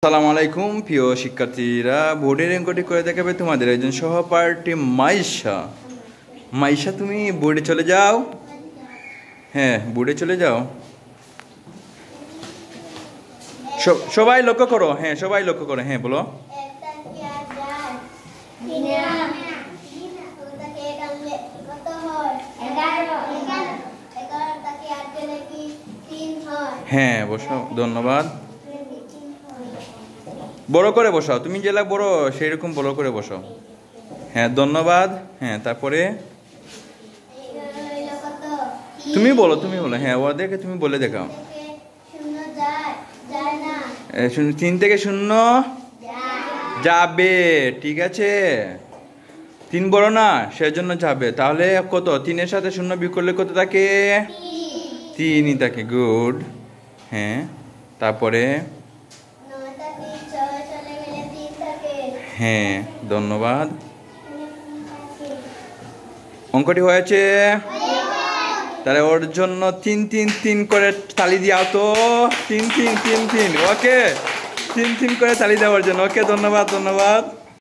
আসসালামু আলাইকুম প্রিয় শিক্ষার্থীরা, বোর্ডের অঙ্কটি করে দেখাবে তোমাদের একজন সহপাঠী মাইশা। মাইশা, তুমি বোর্ডে চলে যাও। হ্যাঁ, বোর্ডে চলে যাও। সবাই লক্ষ্য করো। হ্যাঁ, সবাই লক্ষ্য করো। হ্যাঁ, বলো। হ্যাঁ, বসো। ধন্যবাদ। বড় করে বসাও, তুমি জেলা বড় সেই রকম বড় করে বসাও। হ্যাঁ, ধন্যবাদ। হ্যাঁ, তারপরে তুমি বলো। হ্যাঁ, ওদেরকে তুমি বলে দেখাও। 3 থেকে 0 যাবে। ঠিক আছে, 3 বড় না, সেজন্য যাবে। তাহলে কত? 3-এর সাথে 0 বিয়োগ করলে কত থাকে? 3ই থাকে। গুড। হ্যাঁ, তারপরে হ্যাঁ, ধন্যবাদ। অঙ্কটি হয়েছে। তাহলে ওর জন্য 3-3-3 করে তালি দিও তো। 3-3-3-3। ওকে, 3-3 করে তালি দেওয়ার জন্য। ওকে, ধন্যবাদ।